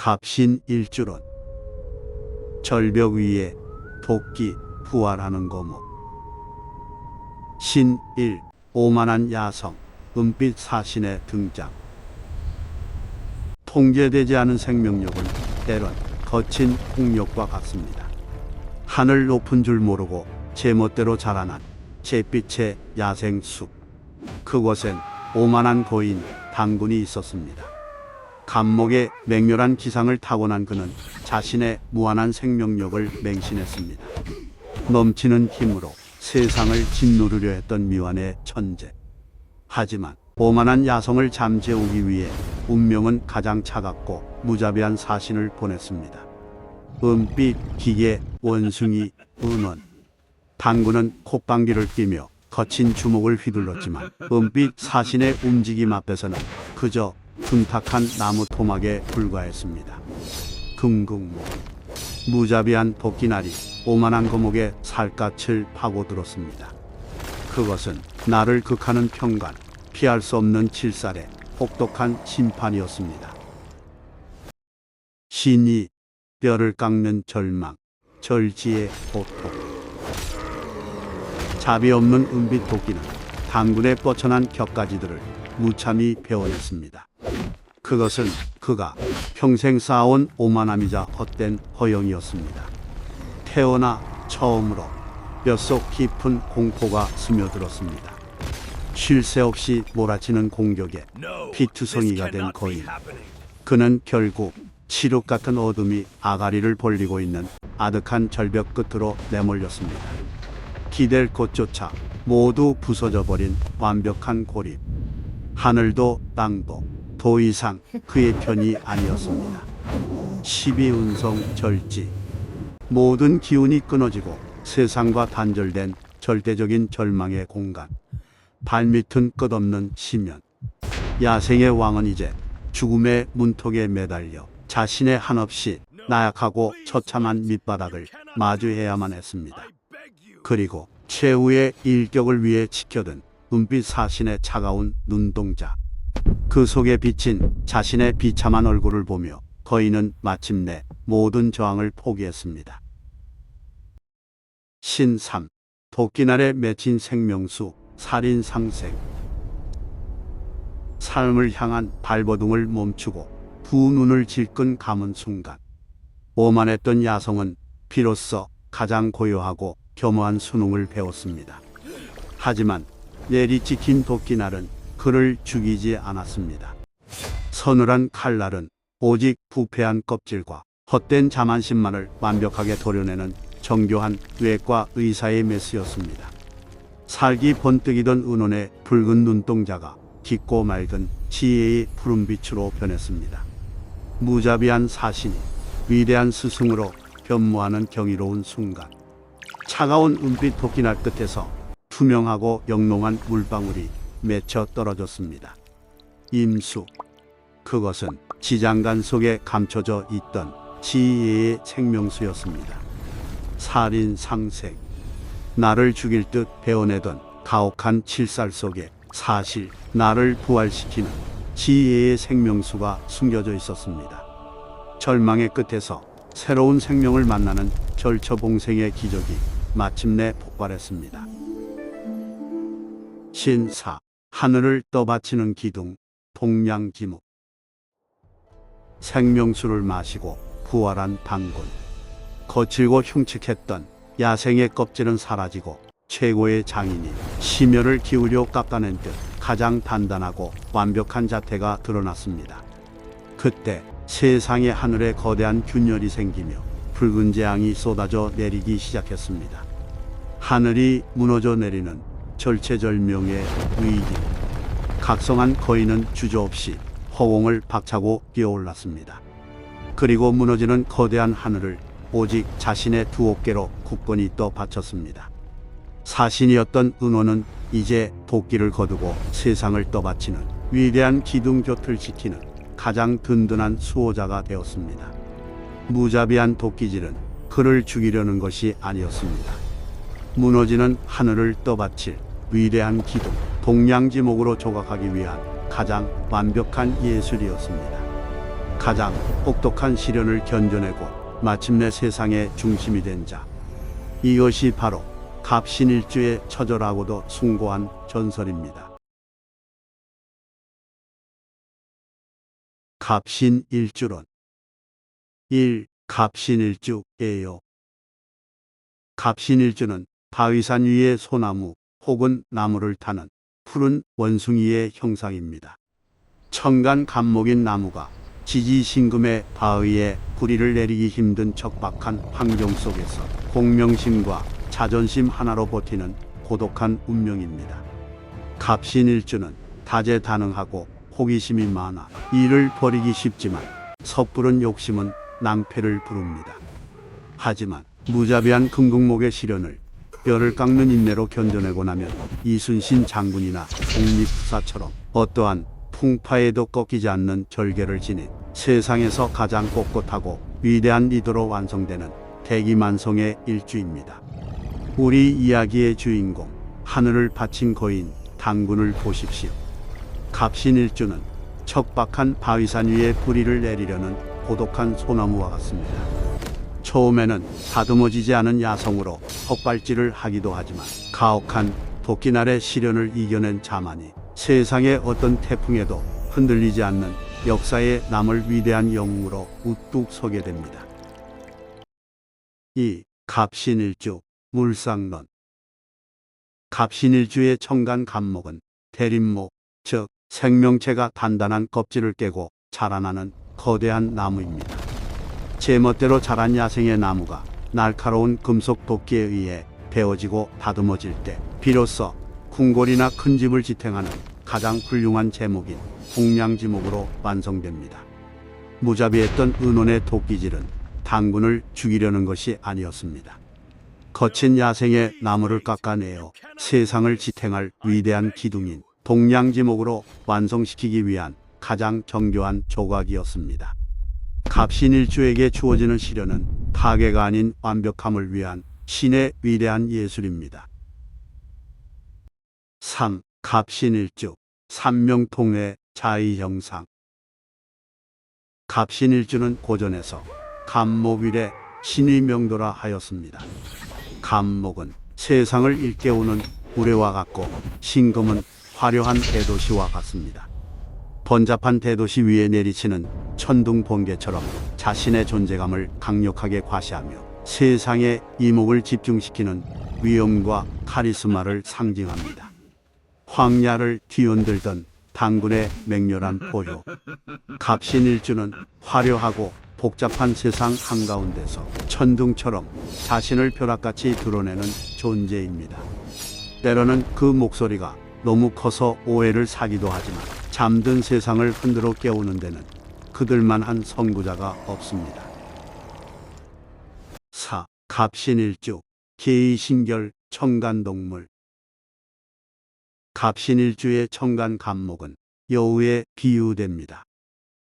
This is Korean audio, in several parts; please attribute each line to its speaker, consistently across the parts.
Speaker 1: 갑신일주론. 절벽 위에 도끼 부활하는 거목. 신일 오만한 야성 은빛 사신의 등장. 통제되지 않은 생명력은 때론 거친 폭력과 같습니다. 하늘 높은 줄 모르고 제멋대로 자라난 잿빛의 야생숲. 그곳엔 오만한 거인 당군이 있었습니다. 감목의 맹렬한 기상을 타고난 그는 자신의 무한한 생명력을 맹신했습니다. 넘치는 힘으로 세상을 짓누르려 했던 미완의 천재. 하지만 오만한 야성을 잠재우기 위해 운명은 가장 차갑고 무자비한 사신을 보냈습니다. 은빛 기계 원숭이 은원. 당군은 콧방귀를 뀌며 거친 주먹을 휘둘렀지만 은빛 사신의 움직임 앞에서는 그저 둔탁한 나무 토막에 불과했습니다. 금국무. 무자비한 도끼날이 오만한 거목의 살갗을 파고들었습니다. 그것은 나를 극하는 평간, 피할 수 없는 칠살의 혹독한 심판이었습니다. 신이 뼈를 깎는 절망, 절지의 고통. 자비 없는 은빛 도끼는 당군의 뻗쳐난 격가지들을 무참히 베어냈습니다. 그것은 그가 평생 쌓아온 오만함이자 헛된 허영이었습니다. 태어나 처음으로 뼛속 깊은 공포가 스며들었습니다. 쉴 새 없이 몰아치는 공격에 피투성이가 된 거인. 그는 결국 칠흑 같은 어둠이 아가리를 벌리고 있는 아득한 절벽 끝으로 내몰렸습니다. 기댈 곳조차 모두 부서져 버린 완벽한 고립. 하늘도 땅도 더 이상 그의 편이 아니었습니다. 12운성 절지. 모든 기운이 끊어지고 세상과 단절된 절대적인 절망의 공간. 발밑은 끝없는 심연. 야생의 왕은 이제 죽음의 문턱에 매달려 자신의 한없이 나약하고 처참한 밑바닥을 마주해야만 했습니다. 그리고 최후의 일격을 위해 지켜든 은빛 사신의 차가운 눈동자. 그 속에 비친 자신의 비참한 얼굴을 보며 거인은 마침내 모든 저항을 포기했습니다. 신3. 도끼날에 맺힌 생명수 살인상색. 삶을 향한 발버둥을 멈추고 두 눈을 질끈 감은 순간 오만했던 야성은 비로소 가장 고요하고 겸허한 수능을 배웠습니다. 하지만 내리찍힌 도끼날은 그를 죽이지 않았습니다. 서늘한 칼날은 오직 부패한 껍질과 헛된 자만심만을 완벽하게 도려내는 정교한 외과 의사의 메스였습니다. 살기 번뜩이던 은원의 붉은 눈동자가 깊고 맑은 지혜의 푸른빛으로 변했습니다. 무자비한 사신이 위대한 스승으로 변모하는 경이로운 순간, 차가운 은빛 도끼날 끝에서 투명하고 영롱한 물방울이 맺혀 떨어졌습니다. 임수. 그것은 지장간 속에 감춰져 있던 지혜의 생명수였습니다. 살인상색. 나를 죽일 듯 베어내던 가혹한 칠살 속에 사실 나를 부활시키는 지혜의 생명수가 숨겨져 있었습니다. 절망의 끝에서 새로운 생명을 만나는 절처봉생의 기적이 마침내 폭발했습니다. 신4. 하늘을 떠받치는 기둥 동량지목. 생명수를 마시고 부활한 당군. 거칠고 흉측했던 야생의 껍질은 사라지고 최고의 장인이 심혈을 기울여 깎아낸 듯 가장 단단하고 완벽한 자태가 드러났습니다. 그때 세상의 하늘에 거대한 균열이 생기며 붉은 재앙이 쏟아져 내리기 시작했습니다. 하늘이 무너져 내리는 절체절명의 위기. 각성한 거인은 주저없이 허공을 박차고 뛰어올랐습니다. 그리고 무너지는 거대한 하늘을 오직 자신의 두 어깨로 굳건히 떠받쳤습니다. 사신이었던 은호는 이제 도끼를 거두고 세상을 떠받치는 위대한 기둥 곁을 지키는 가장 든든한 수호자가 되었습니다. 무자비한 도끼질은 그를 죽이려는 것이 아니었습니다. 무너지는 하늘을 떠받칠 위대한 기둥, 동량지목으로 조각하기 위한 가장 완벽한 예술이었습니다. 가장 혹독한 시련을 견뎌내고 마침내 세상의 중심이 된 자. 이것이 바로 갑신일주의 처절하고도 숭고한 전설입니다. 갑신일주론 1. 갑신일주예요. 갑신일주는 바위산 위의 소나무 혹은 나무를 타는 푸른 원숭이의 형상입니다. 청간 갑목인 나무가 지지신금의 바위에 뿌리를 내리기 힘든 척박한 환경 속에서 공명심과 자존심 하나로 버티는 고독한 운명입니다. 갑신일주는 다재다능하고 호기심이 많아 일을 벌이기 쉽지만 섣부른 욕심은 낭패를 부릅니다. 하지만 무자비한 금극목의 시련을 뼈를 깎는 인내로 견뎌내고 나면 이순신 장군이나 독립투사처럼 어떠한 풍파에도 꺾이지 않는 절개를 지닌 세상에서 가장 꼿꼿하고 위대한 리더로 완성되는 대기만성의 일주입니다. 우리 이야기의 주인공, 하늘을 바친 거인 당군을 보십시오. 갑신일주는 척박한 바위산 위에 뿌리를 내리려는 고독한 소나무와 같습니다. 처음에는 다듬어지지 않은 야성으로 헛발질을 하기도 하지만 가혹한 도끼날의 시련을 이겨낸 자만이 세상의 어떤 태풍에도 흔들리지 않는 역사에 남을 위대한 영웅으로 우뚝 서게 됩니다. 2. 갑신일주 물상론. 갑신일주의 청간 갑목은 대림목, 즉 생명체가 단단한 껍질을 깨고 자라나는 거대한 나무입니다. 제멋대로 자란 야생의 나무가 날카로운 금속 도끼에 의해 베어지고 다듬어질 때 비로소 궁궐이나 큰 집을 지탱하는 가장 훌륭한 제목인 공량지목으로 완성됩니다. 무자비했던 은혼의 도끼질은 당군을 죽이려는 것이 아니었습니다. 거친 야생의 나무를 깎아내어 세상을 지탱할 위대한 기둥인 동량지목으로 완성시키기 위한 가장 정교한 조각이었습니다. 갑신일주에게 주어지는 시련은 파괴가 아닌 완벽함을 위한 신의 위대한 예술입니다. 3. 갑신일주 삼명통의 자의형상. 갑신일주는 고전에서 갑목 위래 신의 명도라 하였습니다. 갑목은 세상을 일깨우는 우레와 같고 신금은 화려한 대도시와 같습니다. 번잡한 대도시 위에 내리치는 천둥 번개처럼 자신의 존재감을 강력하게 과시하며 세상의 이목을 집중시키는 위엄과 카리스마를 상징합니다. 황야를 뒤흔들던 당군의 맹렬한 포효. 갑신일주는 화려하고 복잡한 세상 한가운데서 천둥처럼 자신을 벼락같이 드러내는 존재입니다. 때로는 그 목소리가 너무 커서 오해를 사기도 하지만 잠든 세상을 흔들어 깨우는 데는 그들만한 선구자가 없습니다. 4. 갑신일주 계의신결 청간동물. 갑신일주의 청간 갑목은 여우에 비유됩니다.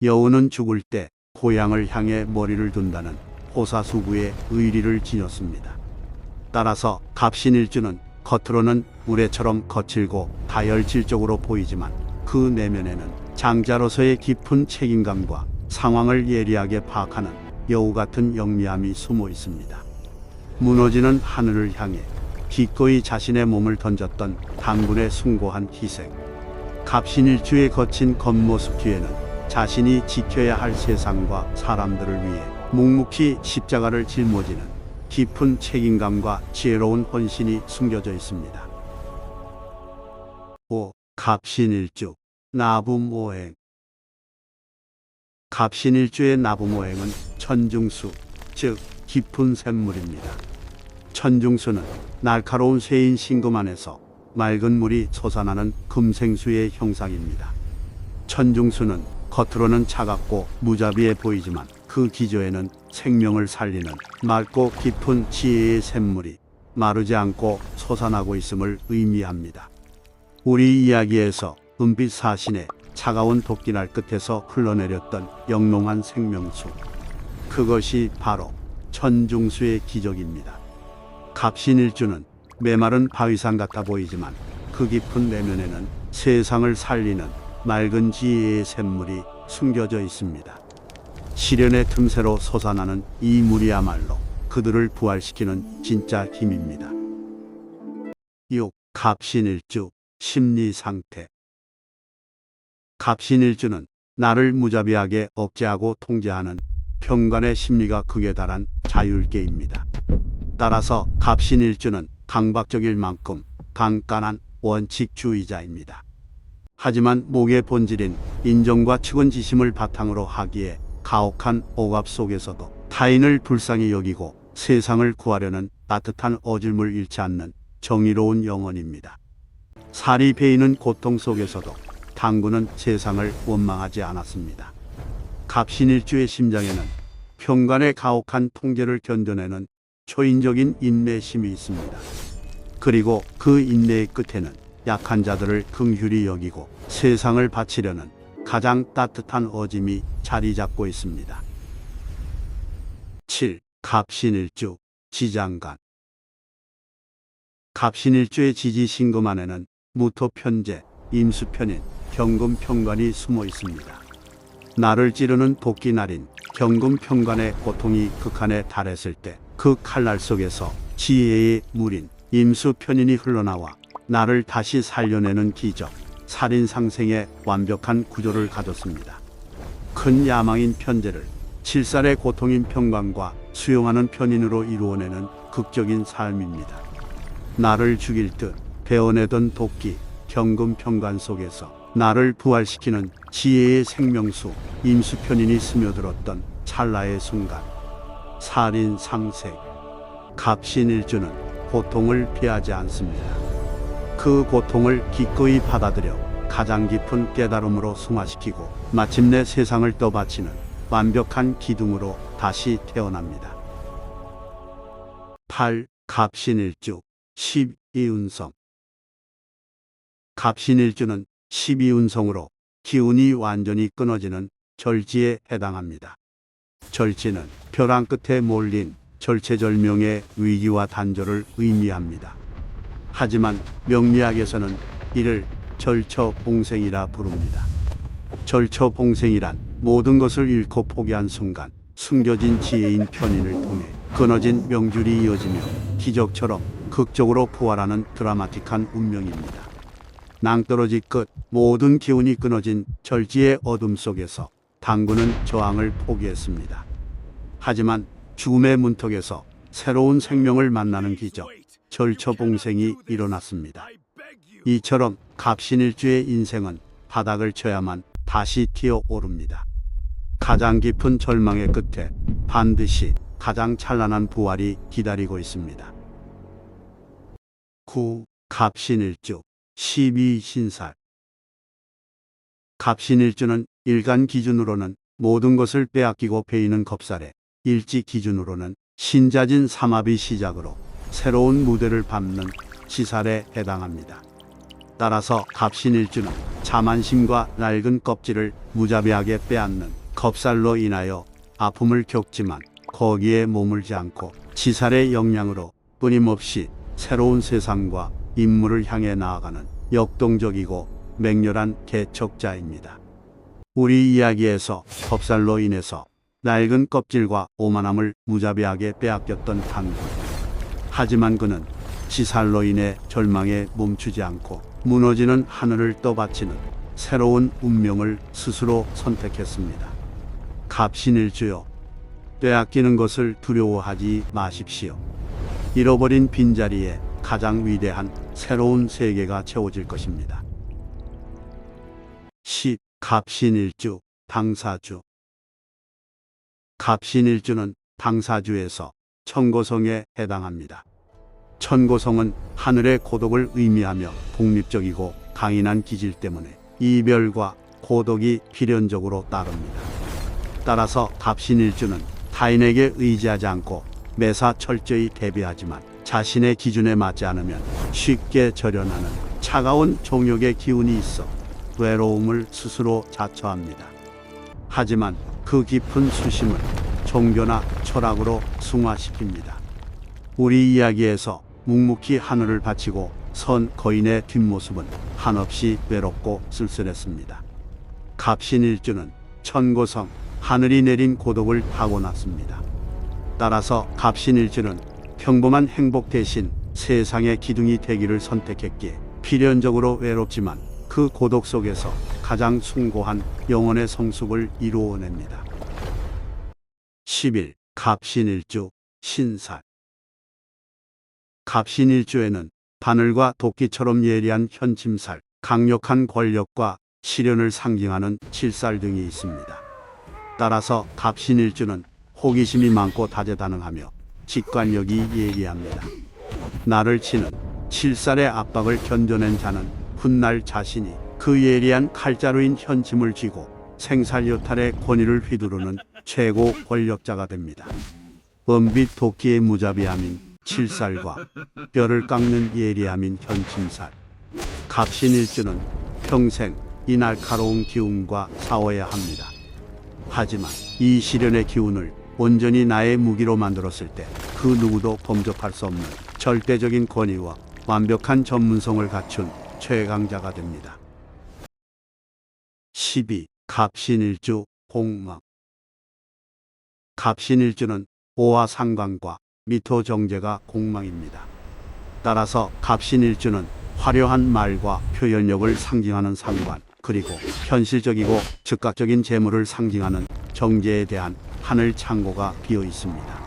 Speaker 1: 여우는 죽을 때 고향을 향해 머리를 둔다는 호사수구의 의리를 지녔습니다. 따라서 갑신일주는 겉으로는 우레처럼 거칠고 다혈질적으로 보이지만 그 내면에는 장자로서의 깊은 책임감과 상황을 예리하게 파악하는 여우 같은 영리함이 숨어 있습니다. 무너지는 하늘을 향해 기꺼이 자신의 몸을 던졌던 당군의 숭고한 희생. 갑신일주의 거친 겉모습 뒤에는 자신이 지켜야 할 세상과 사람들을 위해 묵묵히 십자가를 짊어지는 깊은 책임감과 지혜로운 헌신이 숨겨져 있습니다. 5. 갑신일주 나부모행. 갑신일주의 나부모행은 천중수, 즉 깊은 샘물입니다. 천중수는 날카로운 쇠인 신금 안에서 맑은 물이 솟아나는 금생수의 형상입니다. 천중수는 겉으로는 차갑고 무자비해 보이지만 그 기저에는 생명을 살리는 맑고 깊은 지혜의 샘물이 마르지 않고 솟아나고 있음을 의미합니다. 우리 이야기에서 은빛 사신의 차가운 도끼날 끝에서 흘러내렸던 영롱한 생명수, 그것이 바로 천중수의 기적입니다. 갑신일주는 메마른 바위산 같아 보이지만 그 깊은 내면에는 세상을 살리는 맑은 지혜의 샘물이 숨겨져 있습니다. 시련의 틈새로 솟아나는 이 물이야말로 그들을 부활시키는 진짜 힘입니다. 6. 갑신일주 심리상태. 갑신일주는 나를 무자비하게 억제하고 통제하는 평간의 심리가 극에 달한 자율계입니다. 따라서 갑신일주는 강박적일 만큼 강간한 원칙주의자입니다. 하지만 목의 본질인 인정과 측은지심을 바탕으로 하기에 가혹한 억압 속에서도 타인을 불쌍히 여기고 세상을 구하려는 따뜻한 어질물 잃지 않는 정의로운 영혼입니다. 살이 베이는 고통 속에서도 당군은 세상을 원망하지 않았습니다. 갑신일주의 심장에는 평간의 가혹한 통제를 견뎌내는 초인적인 인내심이 있습니다. 그리고 그 인내의 끝에는 약한 자들을 긍휼히 여기고 세상을 바치려는 가장 따뜻한 어짐이 자리 잡고 있습니다. 7. 갑신일주 지장간. 갑신일주의 지지신금 안에는 무토편재, 임수편인, 경금편관이 숨어 있습니다. 나를 찌르는 도끼날인 경금편관의 고통이 극한에 달했을 때 그 칼날 속에서 지혜의 물인 임수편인이 흘러나와 나를 다시 살려내는 기적, 살인상생의 완벽한 구조를 가졌습니다. 큰 야망인 편재를 칠살의 고통인 편관과 수용하는 편인으로 이루어내는 극적인 삶입니다. 나를 죽일 듯 베어내던 도끼, 경금편관 속에서 나를 부활시키는 지혜의 생명수, 임수편인이 스며들었던 찰나의 순간. 살인상생. 갑신일주는 고통을 피하지 않습니다. 그 고통을 기꺼이 받아들여 가장 깊은 깨달음으로 승화시키고 마침내 세상을 떠받치는 완벽한 기둥으로 다시 태어납니다. 8. 갑신일주 12운성. 갑신일주는 12운성으로 기운이 완전히 끊어지는 절지에 해당합니다. 절지는 벼랑 끝에 몰린 절체절명의 위기와 단절을 의미합니다. 하지만 명리학에서는 이를 절처봉생이라 부릅니다. 절처봉생이란 모든 것을 잃고 포기한 순간 숨겨진 지혜인 편인을 통해 끊어진 명줄이 이어지며 기적처럼 극적으로 부활하는 드라마틱한 운명입니다. 낭떠러지 끝 모든 기운이 끊어진 절지의 어둠 속에서 당군은 저항을 포기했습니다. 하지만 죽음의 문턱에서 새로운 생명을 만나는 기적, 절처봉생이 일어났습니다. 이처럼 갑신일주의 인생은 바닥을 쳐야만 다시 튀어오릅니다. 가장 깊은 절망의 끝에 반드시 가장 찬란한 부활이 기다리고 있습니다. 9. 갑신일주 12신살. 갑신일주는 일간 기준으로는 모든 것을 빼앗기고 베이는 겁살에 일지 기준으로는 신자진 삼합의 시작으로 새로운 무대를 밟는 시살에 해당합니다. 따라서 갑신일주는 자만심과 낡은 껍질을 무자비하게 빼앗는 겁살로 인하여 아픔을 겪지만 거기에 머물지 않고 지살의 역량으로 끊임없이 새로운 세상과 인물을 향해 나아가는 역동적이고 맹렬한 개척자입니다. 우리 이야기에서 겁살로 인해서 낡은 껍질과 오만함을 무자비하게 빼앗겼던 당군. 하지만 그는 지살로 인해 절망에 멈추지 않고 무너지는 하늘을 떠받치는 새로운 운명을 스스로 선택했습니다. 갑신일주여, 빼앗기는 것을 두려워하지 마십시오. 잃어버린 빈자리에 가장 위대한 새로운 세계가 채워질 것입니다. 10. 갑신일주 당사주. 갑신일주는 당사주에서 천고성에 해당합니다. 천고성은 하늘의 고독을 의미하며 독립적이고 강인한 기질 때문에 이별과 고독이 필연적으로 따릅니다. 따라서 갑신일주는 타인에게 의지하지 않고 매사 철저히 대비하지만 자신의 기준에 맞지 않으면 쉽게 절연하는 차가운 종욕의 기운이 있어 외로움을 스스로 자처합니다. 하지만 그 깊은 수심을 종교나 철학으로 승화시킵니다. 우리 이야기에서 묵묵히 하늘을 바치고 선 거인의 뒷모습은 한없이 외롭고 쓸쓸했습니다. 갑신일주는 천고성, 하늘이 내린 고독을 타고났습니다. 따라서 갑신일주는 평범한 행복 대신 세상의 기둥이 되기를 선택했기에 필연적으로 외롭지만 그 고독 속에서 가장 숭고한 영혼의 성숙을 이루어냅니다. 10일 갑신일주 신살. 갑신일주에는 바늘과 도끼처럼 예리한 현침살, 강력한 권력과 시련을 상징하는 칠살 등이 있습니다. 따라서 갑신일주는 호기심이 많고 다재다능하며 직관력이 예리합니다. 나를 치는 칠살의 압박을 견뎌낸 자는 훗날 자신이 그 예리한 칼자루인 현침을 쥐고 생살여탈의 권위를 휘두르는 최고 권력자가 됩니다. 은빛 도끼의 무자비함인 칠살과 뼈를 깎는 예리함인 현침살. 갑신일주는 평생 이 날카로운 기운과 싸워야 합니다. 하지만 이 시련의 기운을 온전히 나의 무기로 만들었을 때 그 누구도 범접할 수 없는 절대적인 권위와 완벽한 전문성을 갖춘 최강자가 됩니다. 12. 갑신일주 공망. 갑신일주는 오화 상관과 미토 정제가 공망입니다. 따라서 갑신일주는 화려한 말과 표현력을 상징하는 상관, 그리고 현실적이고 즉각적인 재물을 상징하는 정제에 대한 하늘 창고가 비어 있습니다.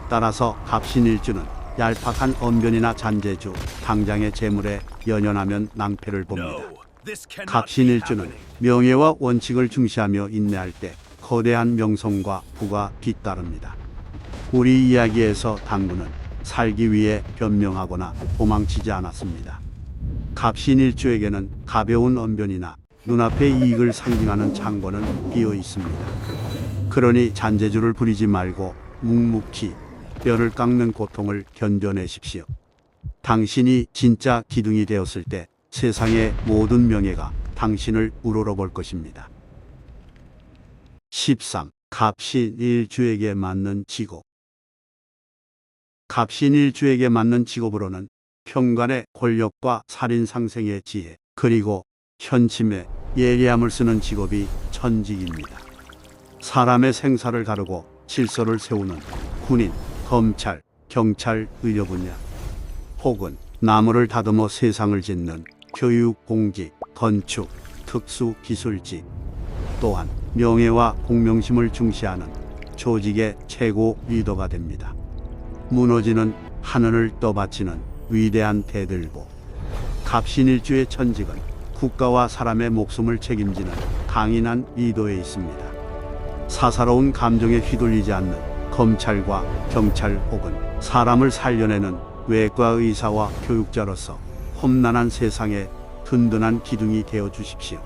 Speaker 1: 따라서 갑신일주는 얄팍한 언변이나 잔재주, 당장의 재물에 연연하면 낭패를 봅니다. 갑신일주는 명예와 원칙을 중시하며 인내할 때 거대한 명성과 부가 뒤따릅니다. 우리 이야기에서 당군은 살기 위해 변명하거나 도망치지 않았습니다. 갑신일주에게는 가벼운 언변이나 눈앞의 이익을 상징하는 창고는 비어 있습니다. 그러니 잔재주를 부리지 말고 묵묵히 뼈를 깎는 고통을 견뎌내십시오. 당신이 진짜 기둥이 되었을 때 세상의 모든 명예가 당신을 우러러볼 것입니다. 13. 갑신일주에게 맞는 직업. 갑신일주에게 맞는 직업으로는 평간의 권력과 살인상생의 지혜, 그리고 현침의 예리함을 쓰는 직업이 천직입니다. 사람의 생사를 가르고 질서를 세우는 군인, 검찰, 경찰, 의료 분야, 혹은 나무를 다듬어 세상을 짓는 교육, 공직, 건축, 특수 기술직, 또한 명예와 공명심을 중시하는 조직의 최고 리더가 됩니다. 무너지는 하늘을 떠받치는 위대한 대들보. 갑신일주의 천직은 국가와 사람의 목숨을 책임지는 강인한 리더에 있습니다. 사사로운 감정에 휘둘리지 않는 검찰과 경찰 혹은 사람을 살려내는 외과 의사와 교육자로서 험난한 세상에 든든한 기둥이 되어 주십시오.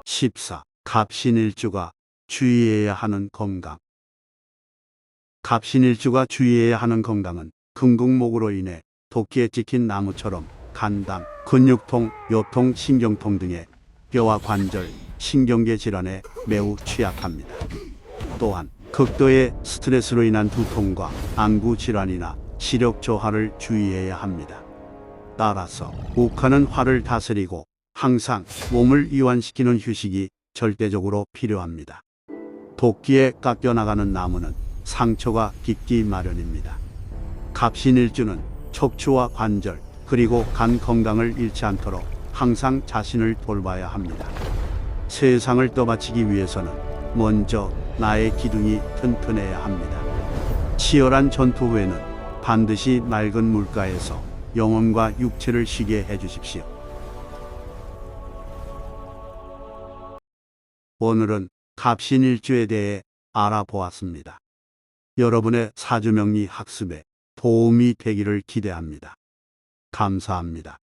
Speaker 1: 14. 갑신일주가 주의해야 하는 건강. 갑신일주가 주의해야 하는 건강은 금극목으로 인해 도끼에 찍힌 나무처럼 간담, 근육통, 요통, 신경통 등의 뼈와 관절, 신경계 질환에 매우 취약합니다. 또한 극도의 스트레스로 인한 두통과 안구 질환이나 시력 저하를 주의해야 합니다. 따라서 욱하는 화를 다스리고 항상 몸을 이완시키는 휴식이 절대적으로 필요합니다. 도끼에 깎여나가는 나무는 상처가 깊기 마련입니다. 갑신일주는 척추와 관절, 그리고 간 건강을 잃지 않도록 항상 자신을 돌봐야 합니다. 세상을 떠받치기 위해서는 먼저 나의 기둥이 튼튼해야 합니다. 치열한 전투 후에는 반드시 맑은 물가에서 영혼과 육체를 쉬게 해주십시오. 오늘은 갑신일주에 대해 알아보았습니다. 여러분의 사주명리 학습에 도움이 되기를 기대합니다. 감사합니다.